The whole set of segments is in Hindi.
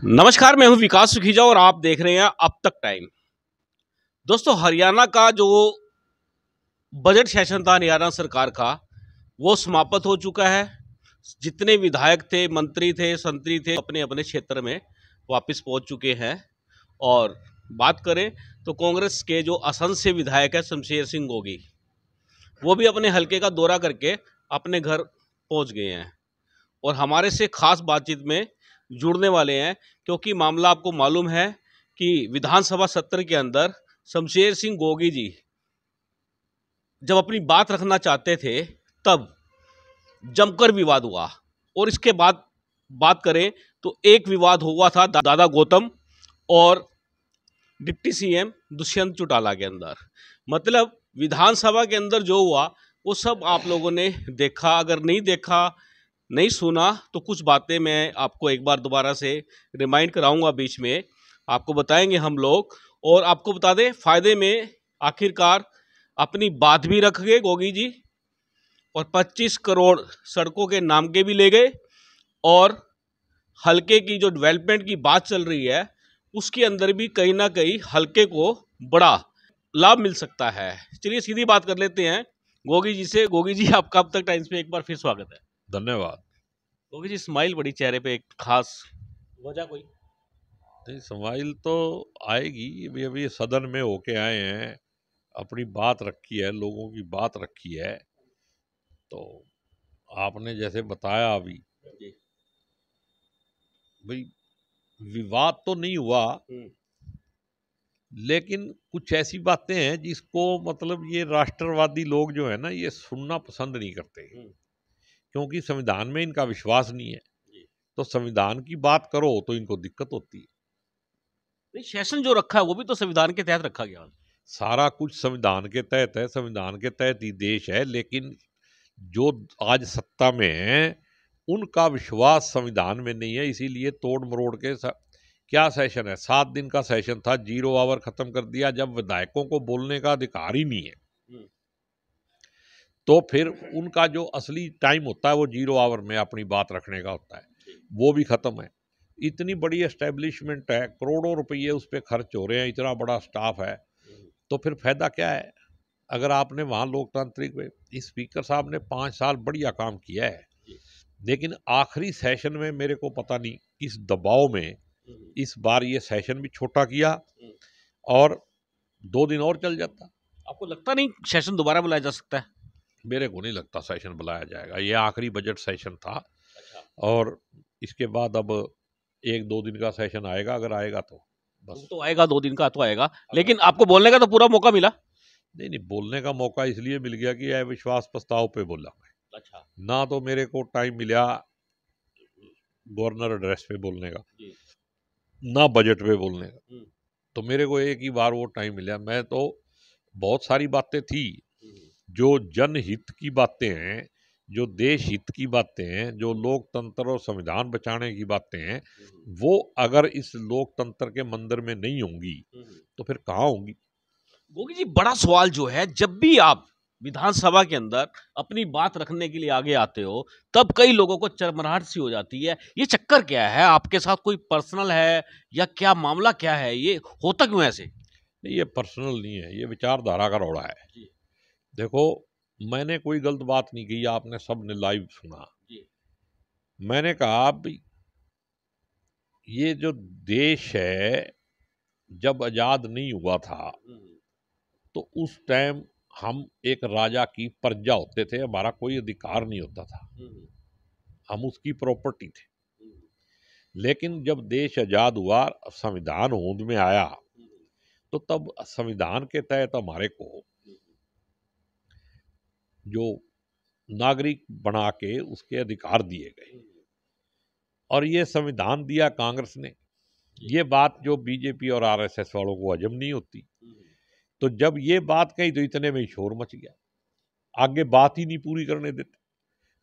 नमस्कार, मैं हूं विकास सुखीजा और आप देख रहे हैं अब तक टाइम। दोस्तों, हरियाणा का जो बजट सेशन था हरियाणा सरकार का, वो समाप्त हो चुका है। जितने विधायक थे, मंत्री थे, संतरी थे, अपने अपने क्षेत्र में वापस पहुंच चुके हैं। और बात करें तो कांग्रेस के जो असंख्य विधायक है शमशेर सिंह गोगी, वो भी अपने हलके का दौरा करके अपने घर पहुंच गए हैं और हमारे से खास बातचीत में जुड़ने वाले हैं, क्योंकि मामला आपको मालूम है कि विधानसभा सत्र के अंदर शमशेर सिंह गोगी जी जब अपनी बात रखना चाहते थे तब जमकर विवाद हुआ। और इसके बाद बात करें तो एक विवाद हुआ था दादा गौतम और डिप्टी सीएम दुष्यंत चौटाला के अंदर। मतलब विधानसभा के अंदर जो हुआ वो सब आप लोगों ने देखा। अगर नहीं देखा, नहीं सुना, तो कुछ बातें मैं आपको एक बार दोबारा से रिमाइंड कराऊंगा, बीच में आपको बताएंगे हम लोग। और आपको बता दें, फायदे में आखिरकार अपनी बात भी रख गए गोगी जी और 25 करोड़ सड़कों के नाम के भी ले गए। और हल्के की जो डेवलपमेंट की बात चल रही है उसके अंदर भी कहीं ना कहीं हल्के को बड़ा लाभ मिल सकता है। चलिए सीधी बात कर लेते हैं गोगी जी से। गोगी जी, आपका अब तक टाइम्स में एक बार फिर स्वागत है। धन्यवाद। गोगी जी, स्माइल बड़ी चेहरे पे, एक खास वजह कोई? नहीं, स्माइल तो आएगी। अभी सदन में होके आए हैं, अपनी बात रखी है, लोगों की बात रखी है। तो आपने जैसे बताया अभी, भाई विवाद तो नहीं हुआ, लेकिन कुछ ऐसी बातें हैं जिसको मतलब ये राष्ट्रवादी लोग जो है ना, ये सुनना पसंद नहीं करते, क्योंकि संविधान में इनका विश्वास नहीं है। तो संविधान की बात करो तो इनको दिक्कत होती है। नहीं, सेशन जो रखा है वो भी तो संविधान के तहत रखा गया। सारा कुछ संविधान के तहत है, संविधान के तहत ही देश है। लेकिन जो आज सत्ता में है उनका विश्वास संविधान में नहीं है, इसीलिए तोड़ मरोड़ के क्या सेशन है, 7 दिन का सेशन था, 0 आवर खत्म कर दिया। जब विधायकों को बोलने का अधिकार ही नहीं है तो फिर उनका जो असली टाइम होता है वो 0 आवर में अपनी बात रखने का होता है, वो भी खत्म है। इतनी बड़ी एस्टेब्लिशमेंट है, करोड़ों रुपये उस पर खर्च हो रहे हैं, इतना बड़ा स्टाफ है, तो फिर फायदा क्या है? अगर आपने वहाँ लोकतांत्रिक में, इस स्पीकर साहब ने 5 साल बढ़िया काम किया है, लेकिन आखिरी सेशन में मेरे को पता नहीं किस दबाव में इस बार ये सेशन भी छोटा किया और 2 दिन और चल जाता। आपको लगता नहीं सेशन दोबारा बुलाया जा सकता है? मेरे को नहीं लगता सेशन बुलाया जाएगा। ये आखिरी बजट सेशन था। और इसके बाद अब 1-2 दिन का सेशन आएगा, अगर आएगा तो बस। तो आएगा, 2 दिन का तो आएगा, लेकिन आपको बोलने का तो पूरा मौका मिला। नहीं, बोलने का मौका इसलिए मिल गया कि अविश्वास प्रस्ताव पे बोला मैं। अच्छा। ना तो मेरे को टाइम मिला गवर्नर एड्रेस पे बोलने का, ना बजट पे बोलने का। तो मेरे को एक ही बार वो टाइम मिला। मैं तो बहुत सारी बातें थी जो जनहित की बातें हैं, जो देश हित की बातें हैं, जो लोकतंत्र और संविधान बचाने की बातें हैं, वो अगर इस लोकतंत्र के मंदिर में नहीं होंगी तो फिर कहाँ होंगी? गोगी जी, बड़ा सवाल जो है, जब भी आप विधानसभा के अंदर अपनी बात रखने के लिए आगे आते हो तब कई लोगों को चरमराहट सी हो जाती है। ये चक्कर क्या है? आपके साथ कोई पर्सनल है या क्या मामला क्या है? ये होता क्यों ऐसे? नहीं, ये पर्सनल नहीं है, ये विचारधारा का रौला है। देखो, मैंने कोई गलत बात नहीं की, आपने सबने लाइव सुना। मैंने कहा भाई, ये जो देश है जब आजाद नहीं हुआ था तो उस टाइम हम एक राजा की प्रजा होते थे, हमारा कोई अधिकार नहीं होता था, हम उसकी प्रॉपर्टी थे। लेकिन जब देश आजाद हुआ, संविधान होंद में आया, तो तब संविधान के तहत हमारे को जो नागरिक बना के उसके अधिकार दिए गए। और ये संविधान दिया कांग्रेस ने। ये बात जो बीजेपी और आरएसएस वालों को हजम नहीं होती। तो जब ये बात कही तो इतने में शोर मच गया, आगे बात ही नहीं पूरी करने देते।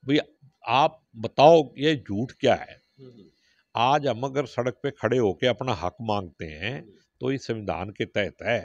भैया आप बताओ ये झूठ क्या है? आज हम अगर सड़क पे खड़े होके अपना हक मांगते हैं तो इस संविधान के तहत है।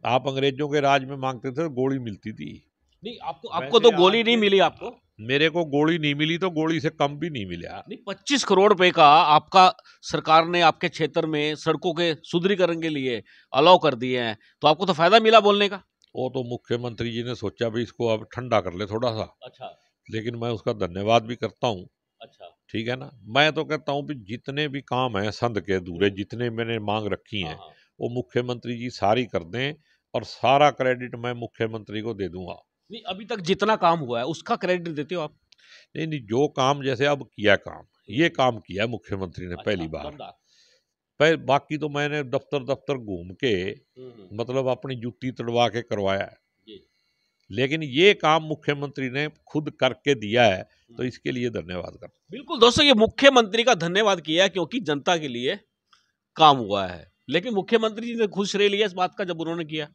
आप अंग्रेजों के राज में मांगते थे तो गोली मिलती थी। नहीं, आपको तो गोली नहीं मिली। आपको मेरे को गोली नहीं मिली तो गोली से कम भी नहीं मिला। नहीं, 25 करोड़ रुपए का आपका सरकार ने आपके क्षेत्र में सड़कों के सुदृढ़ीकरण के लिए अलाउ कर दिए हैं, तो आपको तो फायदा मिला बोलने का। वो तो मुख्यमंत्री जी ने सोचा भी इसको अब ठंडा कर ले थोड़ा सा, अच्छा। लेकिन मैं उसका धन्यवाद भी करता हूँ। अच्छा। ठीक है ना, मैं तो कहता हूँ भी जितने भी काम हैं संद के अधूरे, जितने मैंने मांग रखी हाँ हैं हाँ। वो मुख्यमंत्री जी सारी कर दें, और सारा क्रेडिट मैं मुख्यमंत्री को दे दूंगा। नहीं, अभी तक जितना काम हुआ है उसका क्रेडिट देते हो आप? नहीं नहीं, जो काम जैसे अब किया काम, ये काम किया है मुख्यमंत्री ने अच्छा, पहली बार। दमदार। बाकी तो मैंने दफ्तर दफ्तर घूम के मतलब अपनी जुत्ती तड़वा के करवाया है, जी। लेकिन ये काम मुख्यमंत्री ने खुद करके दिया है, तो इसके लिए धन्यवाद कर। बिल्कुल दोस्तों, ये मुख्यमंत्री का धन्यवाद किया क्योंकि जनता के लिए काम हुआ है, लेकिन मुख्यमंत्री जी ने खुद श्रेय लिया इस बात का जब उन्होंने किया।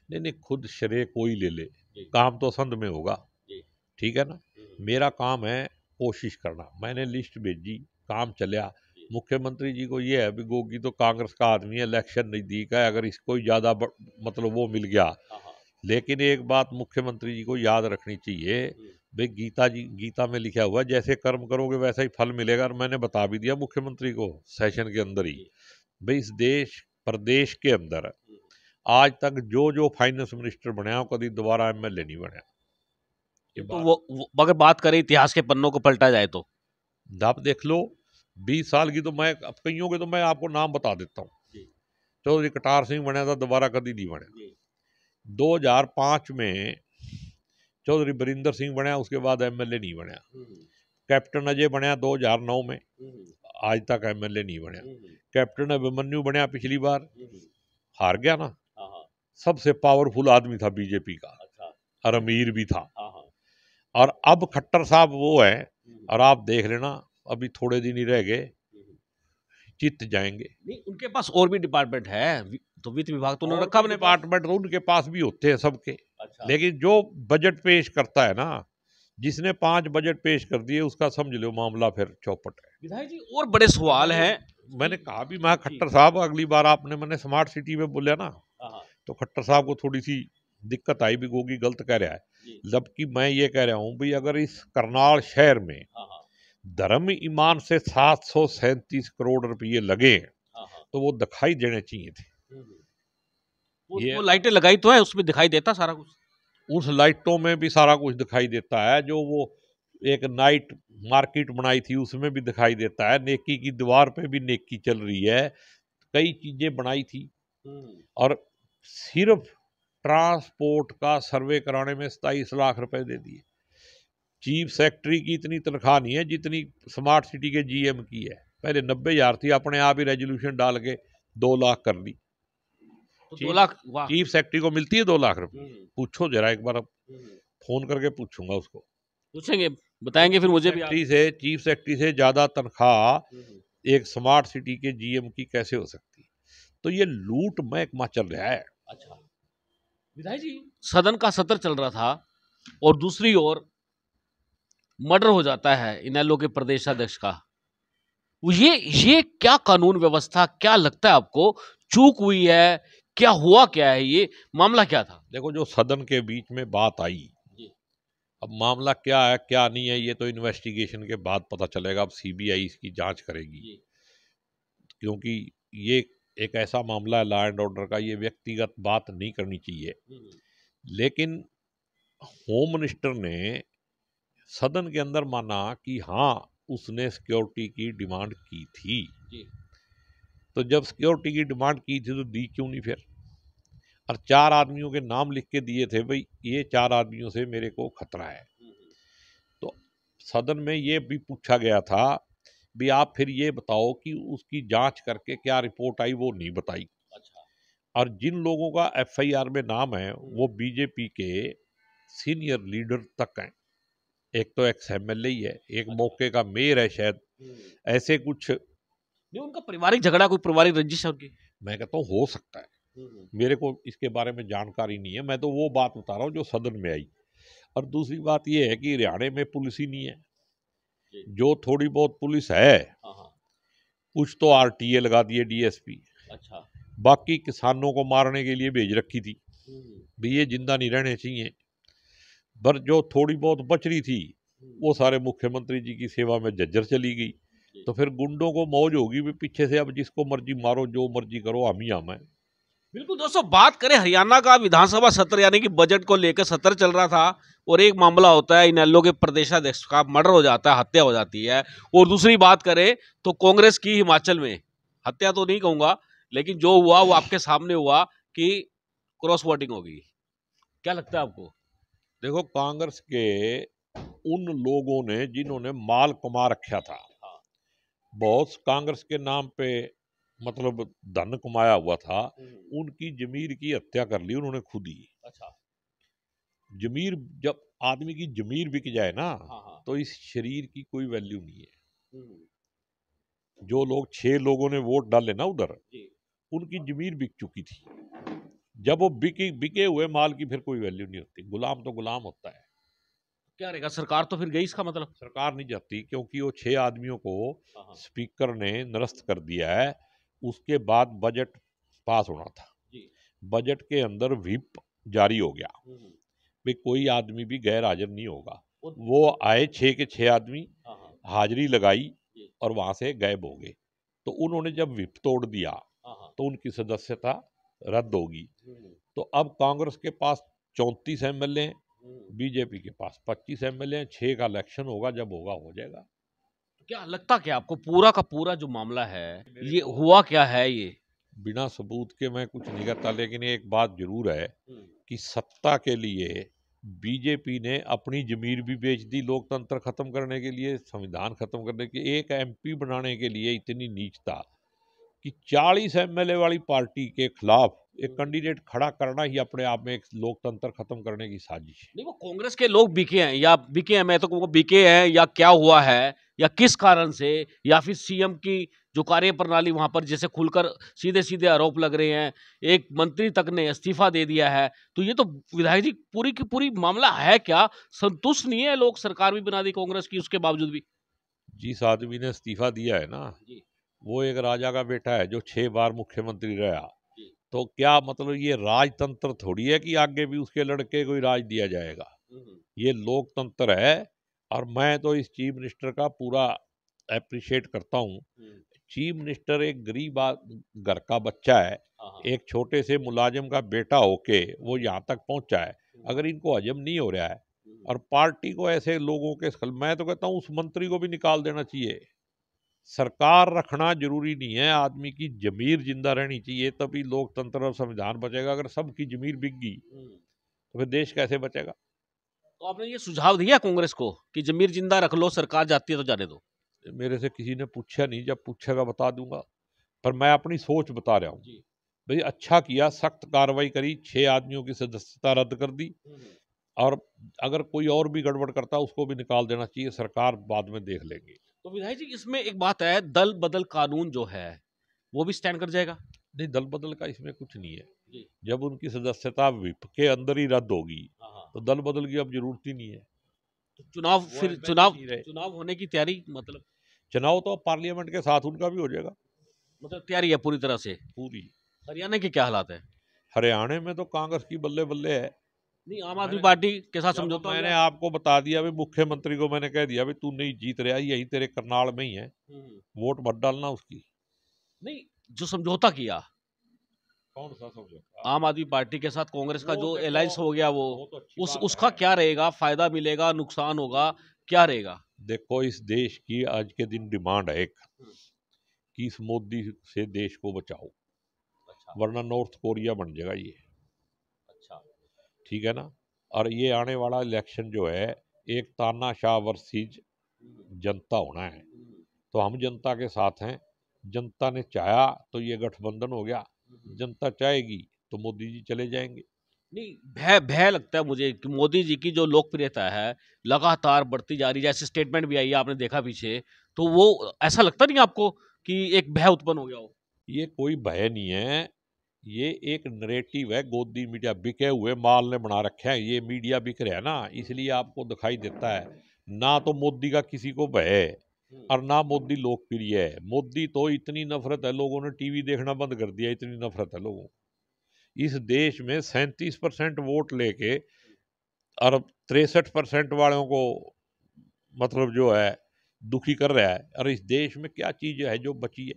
नहीं नहीं, खुद श्रेय कोई ले ले, जी। काम तो संद में होगा। जी। ठीक है ना, मेरा काम है कोशिश करना। मैंने लिस्ट भेजी, काम चला। मुख्यमंत्री जी को ये है भी गोगी तो कांग्रेस का आदमी है, इलेक्शन नजदीक है, अगर इसको ज़्यादा मतलब वो मिल गया। लेकिन एक बात मुख्यमंत्री जी को याद रखनी चाहिए भाई, गीता में लिखा हुआ है जैसे कर्म करोगे वैसा ही फल मिलेगा। और मैंने बता भी दिया मुख्यमंत्री को सेशन के अंदर ही भाई, इस देश प्रदेश के अंदर आज तक जो फाइनेंस मिनिस्टर बनया कभी दोबारा एमएलए नहीं बनया। तो वो अगर बात करें इतिहास के पन्नों को पलटा जाए तो आप देख लो, 20 साल की तो मैं अब कईयों के तो मैं आपको नाम बता देता हूँ। चौधरी कटार सिंह बनया था, दोबारा कभी नहीं बनया। 2005 में चौधरी बरिंदर सिंह बनया, उसके बाद एमएलए नहीं बनया। कैप्टन अजय बनया 2009 में, आज तक एमएलए नहीं बनया। कैप्टन अभिमन्यु बनया पिछली बार, हार गया ना। सबसे पावरफुल आदमी था बीजेपी का, और अमीर भी था। और अब खट्टर साहब वो है, और आप देख लेना अभी थोड़े दिन ही रह गए, जीत जाएंगे। नहीं, उनके पास और भी डिपार्टमेंट है, तो वित्त विभाग तो उन्होंने रखा अपने डिपार्टमेंट तो उनके पास भी होते हैं सबके। अच्छा। लेकिन जो बजट पेश करता है ना, जिसने 5 बजट पेश कर दिए उसका समझ लो मामला फिर चौपट है। विधायक जी, और बड़े सवाल हैं। मैंने कहा भी, मैं खट्टर साहब अगली बार आपने मैंने स्मार्ट सिटी में बोला ना, तो खट्टर साहब को थोड़ी सी दिक्कत आई भी, गोगी गलत कह रहा है। जबकि मैं ये कह रहा हूँ भाई, अगर इस करनाल शहर में धर्म ईमान से 737 करोड़ रुपये लगे तो वो दिखाई देने चाहिए थे। वो लाइटें लगाई तो है, उसमें दिखाई देता सारा कुछ। उस लाइटों में भी सारा कुछ दिखाई देता है। जो वो एक नाइट मार्केट बनाई थी उसमें भी दिखाई देता है। नेकी की दीवार पे भी नेकी चल रही है, कई चीजें बनाई थी। और सिर्फ ट्रांसपोर्ट का सर्वे कराने में 27 लाख रुपए दे दिए। चीफ सेक्रेटरी की इतनी तनख्वाह नहीं है जितनी स्मार्ट सिटी के जीएम की है। पहले 90,000 थी, अपने आप ही रेजोल्यूशन डाल के 2 लाख कर दी। तो 2 लाख चीफ सेक्रेटरी को मिलती है 2 लाख रुपए। पूछो जरा एक बार, अब फोन करके पूछूंगा उसको, पूछेंगे, बताएंगे फिर मुझे भी। चीफ सेक्रेटरी से ज्यादा तनख्वाह एक स्मार्ट सिटी के जीएम की कैसे हो सकती? तो ये लूट महकमा चल रहा है। अच्छा विधायक जी, सदन का सत्र चल रहा था और दूसरी ओर मर्डर हो जाता है इनेलो के प्रदेशाध्यक्ष का। ये क्या कानून व्यवस्था, क्या लगता है आपको, चूक हुई है, क्या हुआ, क्या है ये मामला, क्या था? देखो, जो सदन के बीच में बात आई, अब मामला क्या है क्या नहीं है ये तो इन्वेस्टिगेशन के बाद पता चलेगा। अब सीबीआई इसकी जांच करेगी, क्योंकि ये एक ऐसा मामला है लॉ एंड ऑर्डर का, ये व्यक्तिगत बात नहीं करनी चाहिए। लेकिन होम मिनिस्टर ने सदन के अंदर माना कि हाँ उसने सिक्योरिटी की डिमांड की थी। तो जब सिक्योरिटी की डिमांड की थी तो दी क्यों नहीं फिर? और 4 आदमियों के नाम लिख के दिए थे, भाई ये 4 आदमियों से मेरे को खतरा है। तो सदन में ये भी पूछा गया था भी आप फिर ये बताओ कि उसकी जांच करके क्या रिपोर्ट आई, वो नहीं बताई। अच्छा। और जिन लोगों का एफआईआर में नाम है वो बीजेपी के सीनियर लीडर तक हैं। एक तो एक्स एमएलए ही है, एक मौके का मेयर है शायद, ऐसे कुछ नहीं। उनका पारिवारिक झगड़ा, कोई पारिवारिक रंजिश है उनकी? मैं कहता हूँ हो सकता है, मेरे को इसके बारे में जानकारी नहीं है। मैं तो वो बात बता रहा हूँ जो सदन में आई। और दूसरी बात ये है कि हरियाणा में पुलिस ही नहीं है। जो थोड़ी बहुत पुलिस है, कुछ तो आरटीए लगा दिए, डीएसपी। अच्छा। बाकी किसानों को मारने के लिए भेज रखी थी, भी ये जिंदा नहीं रहने चाहिए। पर जो थोड़ी बहुत बच रही थी वो सारे मुख्यमंत्री जी की सेवा में झज्जर चली गई। तो फिर गुंडों को मौज होगी भी पीछे से, अब जिसको मर्जी मारो, जो मर्जी करो, हम ही हम हैं। बिल्कुल दोस्तों, बात करें हरियाणा का विधानसभा सत्र यानी कि बजट को लेकर सत्र चल रहा था, और एक मामला होता है इनेलो के प्रदेशाध्यक्ष का मर्डर हो जाता है, हत्या हो जाती है। और दूसरी बात करें तो कांग्रेस की हिमाचल में, हत्या तो नहीं कहूंगा, लेकिन जो हुआ वो आपके सामने हुआ कि क्रॉस वोटिंग हो गई। क्या लगता है आपको? देखो, कांग्रेस के उन लोगों ने जिन्होंने माल कमा रखा था, बहुत कांग्रेस के नाम पे मतलब धन कमाया हुआ था, उनकी जमीर की हत्या कर ली उन्होंने खुद ही। अच्छा। जमीर, जब आदमी की जमीर बिक जाए ना, हाँ। तो इस शरीर की कोई वैल्यू नहीं है। हम्म, जो लोग 6 लोगों ने वोट डाले ना उधर, जी। उनकी जमीर बिक चुकी थी। जब वो बिके हुए माल की फिर कोई वैल्यू नहीं होती। गुलाम तो गुलाम होता है। क्या रहेगा, सरकार तो फिर गई इसका मतलब? सरकार नहीं जाती, क्योंकि वो 6 आदमियों को हाँ। स्पीकर ने निरस्त कर दिया है। उसके बाद बजट पास होना था। जी। बजट के अंदर व्हिप जारी हो गया हम्म, भी कोई आदमी भी गैर हाजिर नहीं होगा। और- वो आए 6 के 6 आदमी, हाँ। हाजिरी लगाई जी। और वहां से गायब हो गए। तो उन्होंने जब व्हिप तोड़ दिया हाँ। तो उनकी सदस्यता रद्द होगी। हम्म, तो अब कांग्रेस के पास 34 एमएलए हैं, हम्म। बीजेपी के पास 25 एमएलए हैं। 6 का इलेक्शन होगा, जब होगा हो जाएगा। क्या लगता, क्या आपको पूरा का पूरा जो मामला है ये हुआ क्या है ये? बिना सबूत के मैं कुछ नहीं करता, लेकिन एक बात जरूर है हम्म, कि सत्ता के लिए बीजेपी ने अपनी जमीर भी बेच दी, लोकतंत्र खत्म करने के लिए, संविधान खत्म करने के, एक एमपी बनाने के लिए इतनी नीचता कि 40 एमएलए वाली पार्टी के खिलाफ एक कैंडिडेट खड़ा करना ही अपने आप में एक लोकतंत्र खत्म करने की साजिश है। नहीं, वो कांग्रेस के लोग बिके हैं या बिके हैं, मैं तो कहूंगा बिके हैं, या क्या हुआ है, या किस कारण से, या फिर सीएम की जो कार्य प्रणाली वहां पर जैसे खुलकर सीधे सीधे आरोप लग रहे हैं, एक मंत्री तक ने इस्तीफा दे दिया है, तो ये तो विधायक जी पूरी की पूरी मामला है क्या? संतुष्ट नहीं है लोग, सरकार भी बना दी कांग्रेस की उसके बावजूद भी? जिस आदमी ने इस्तीफा दिया है ना, जी। वो एक राजा का बेटा है जो 6 बार मुख्यमंत्री रहा। जी। तो क्या मतलब ये राजतंत्र थोड़ी है कि आगे भी उसके लड़के को ही राज दिया जाएगा। ये लोकतंत्र है। और मैं तो इस चीफ मिनिस्टर का पूरा अप्रिशिएट करता हूँ। चीफ मिनिस्टर एक गरीब घर का बच्चा है, हाँ। एक छोटे से मुलाजिम का बेटा होके वो यहाँ तक पहुंचा है। अगर इनको हजम नहीं हो रहा है और पार्टी को ऐसे लोगों के मैं तो कहता हूँ उस मंत्री को भी निकाल देना चाहिए। सरकार रखना जरूरी नहीं है, आदमी की जमीर जिंदा रहनी चाहिए, तभी लोकतंत्र और संविधान बचेगा। अगर सबकी जमीर बिक गई तो फिर देश कैसे बचेगा? तो आपने ये सुझाव दिया कांग्रेस को कि जमीर जिंदा रख लो, सरकार जाती है तो जाने दो? मेरे से किसी ने पूछा नहीं, जब पूछेगा बता दूंगा। पर मैं अपनी सोच बता रहा हूँ। जी। भाई अच्छा किया, सख्त कार्रवाई करी, 6 आदमियों की सदस्यता रद्द कर दी। और अगर कोई और भी गड़बड़ करता उसको भी निकाल देना चाहिए, सरकार बाद में देख लेंगी। तो विधायक जी, इसमें एक बात है, दल बदल कानून जो है वो भी स्टैंड कर जाएगा? नहीं, दल बदल का इसमें कुछ नहीं है। जी। जब उनकी सदस्यता विप के अंदर ही रद्द होगी हाँ। तो दल बदल की अब जरूरत ही नहीं है। तो चुनाव, वो फिर एमएलए चुनाव नहीं रहे। चुनाव होने की तैयारी, मतलब चुनाव तो पार्लियामेंट के साथ उनका भी हो जाएगा। तैयारी है पूरी तरह से? पूरी। हरियाणा के क्या हालात है? हरियाणा में तो कांग्रेस की बल्ले बल्ले है। नहीं, आम आदमी मैंने पार्टी के साथ जब समझौता हो मैंने गया? आपको बता दिया भी, मुख्यमंत्री को मैंने कह दिया भी तू नहीं जीत रहा, यही तेरे करनाल में ही है, वोट मत डालना उसकी। नहीं, जो समझौता किया कौन सा समझौता? आम आदमी पार्टी के साथ कांग्रेस का, वो जो देखो, एलायंस हो गया, वो तो अच्छी उस बात उसका है। क्या रहेगा? फायदा मिलेगा, नुकसान होगा, क्या रहेगा? देखो, इस देश की आज के दिन डिमांड है एक, हम्म, कि इस मोदी से देश को बचाओ, अच्छा। वरना नॉर्थ कोरिया बन जाएगा ये। अच्छा। ठीक है ना? और ये आने वाला इलेक्शन जो है, एक तानाशाह वर्सेस जनता होना है। तो हम जनता के साथ हैं। जनता ने चाहा तो ये गठबंधन हो गया, जनता चाहेगी तो मोदी जी चले जाएंगे। नहीं, भय भय लगता है मुझे कि मोदी जी की जो लोकप्रियता है लगातार बढ़ती जा रही है, जैसे स्टेटमेंट भी आई है आपने देखा पीछे, तो वो ऐसा लगता नहीं आपको कि एक भय उत्पन्न हो गया हो? ये कोई भय नहीं है, ये एक नरेटिव है। गोदी मीडिया, बिके हुए माल ने बना रखे हैं, ये मीडिया बिक रहा है ना, इसलिए आपको दिखाई देता है। ना तो मोदी का किसी को भय है और ना मोदी लोकप्रिय है। मोदी तो इतनी नफरत है, लोगों ने टीवी देखना बंद कर दिया, इतनी नफरत है लोगों को। इस देश में 37% वोट लेके और 63% वालों को मतलब जो है दुखी कर रहा है। और इस देश में क्या चीज है जो बची है?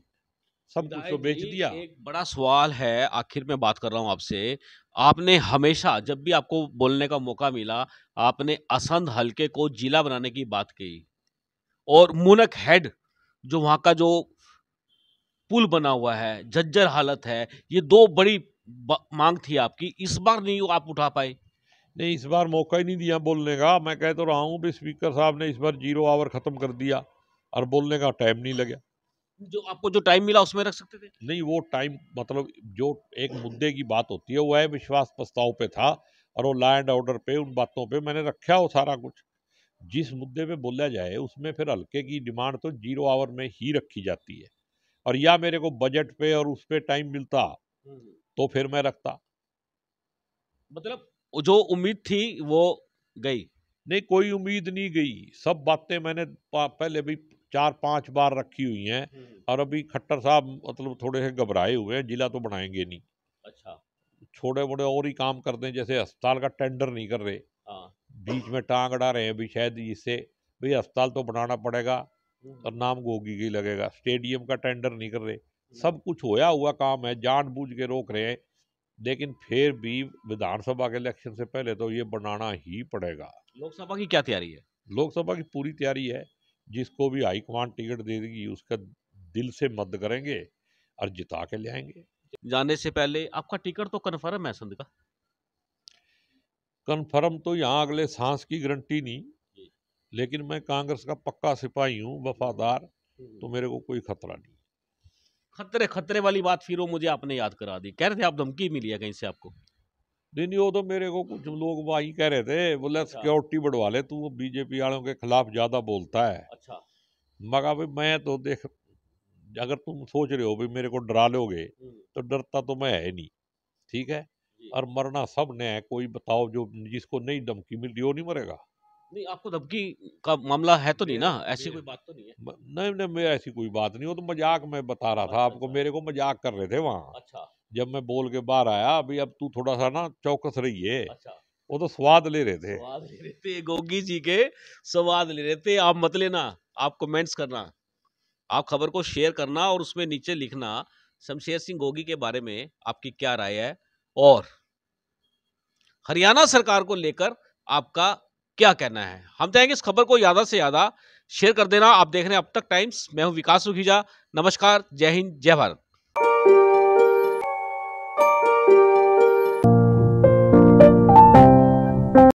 सब कुछ तो बेच दिया। एक बड़ा सवाल है, आखिर में बात कर रहा हूं आपसे। आपने हमेशा जब भी आपको बोलने का मौका मिला, आपने असंध हलके को जिला बनाने की बात की, और मुनक हेड जो वहां का जो पुल बना हुआ है, जर्जर हालत है, ये दो बड़ी मांग थी आपकी, इस बार नहीं आप उठा पाए। नहीं, इस बार मौका ही नहीं दिया बोलने का। मैं कह तो रहा हूँ भी स्पीकर साहब ने इस बार 0 आवर खत्म कर दिया और बोलने का टाइम नहीं लगा। जो आपको जो टाइम मिला उसमें रख सकते थे। नहीं, वो टाइम मतलब जो एक मुद्दे की बात होती है वो है विश्वास प्रस्ताव पे था, और वो लॉ एंड ऑर्डर पे, उन बातों पे मैंने रखा हो सारा कुछ। जिस मुद्दे पे बोला जाए उसमें फिर हल्के की डिमांड तो 0 आवर में ही रखी जाती है। और या मेरे को बजट पे और उस पे टाइम मिलता तो फिर मैं रखता। मतलब जो उम्मीद थी वो गई। नहीं, कोई उम्मीद नहीं गई। सब बातें मैंने पहले भी 4-5 बार रखी हुई हैं। और अभी खट्टर साहब मतलब थोड़े से घबराए हुए हैं, जिला तो बनाएंगे नहीं। अच्छा। छोटे मोटे और ही काम कर दें, जैसे अस्पताल का टेंडर नहीं कर रहे, हाँ। बीच में टांग अड़ा रहे हैं भी शायद इससे। भाई अस्पताल तो बनाना पड़ेगा और नाम गोगी की लगेगा। स्टेडियम का टेंडर नहीं कर रहे। सब कुछ होया हुआ काम है, जानबूझ के रोक रहे हैं। लेकिन फिर भी विधानसभा के इलेक्शन से पहले तो ये बनाना ही पड़ेगा। लोकसभा की क्या तैयारी है? लोकसभा की पूरी तैयारी है। जिसको भी हाईकमान टिकट दे देगी उसका दिल से मदद करेंगे और जिता के ले आएंगे। जाने से पहले आपका टिकट तो कन्फर्म है संध का? कन्फर्म तो यहाँ अगले सांस की गारंटी नहीं, लेकिन मैं कांग्रेस का पक्का सिपाही हूँ, वफादार। तो मेरे को कोई खतरा नहीं। खतरे खतरे वाली बात फिर वो मुझे आपने याद करा दी। कह रहे थे आप धमकी मिली है कहीं से आपको? नहीं नहीं, वो तो मेरे को कुछ लोग वही कह रहे थे, बोले सिक्योरिटी बढ़वा ले, तू बीजेपी वालों के खिलाफ ज्यादा बोलता है। अच्छा। मगर भाई मैं तो देख, अगर तुम सोच रहे हो भी मेरे को डरा लोगे तो डरता तो मैं है नहीं। ठीक है। और मरना सब ने है। कोई बताओ जो जिसको नहीं धमकी मिल रही वो नहीं मरेगा। नहीं, आपको धमकी का मामला है तो नहीं ना? ऐसी कोई बात तो नहीं है? नहीं नहीं, मेरा ऐसी कोई बात नहीं। वो तो मजाक में बता रहा था आपको। मेरे को मजाक कर रहे थे वहाँ। अच्छा। जब मैं बोल के बाहर आया, अभी अब तू थोड़ा सा ना चौकस रहिए। अच्छा। वो तो स्वाद ले रहे थे। स्वाद ले रहे थे गोगी जी के, स्वाद ले रहे थे। आप मत लेना, आप कमेंट्स करना, आप खबर को शेयर करना और उसमें नीचे लिखना शमशेर सिंह गोगी के बारे में आपकी क्या राय है, और हरियाणा सरकार को लेकर आपका क्या कहना है। हम चाहेंगे इस खबर को ज्यादा से ज्यादा शेयर कर देना। आप देख रहे हैं अब तक टाइम्स, मैं हूं विकास सुखीजा। नमस्कार, जय हिंद, जय भारत।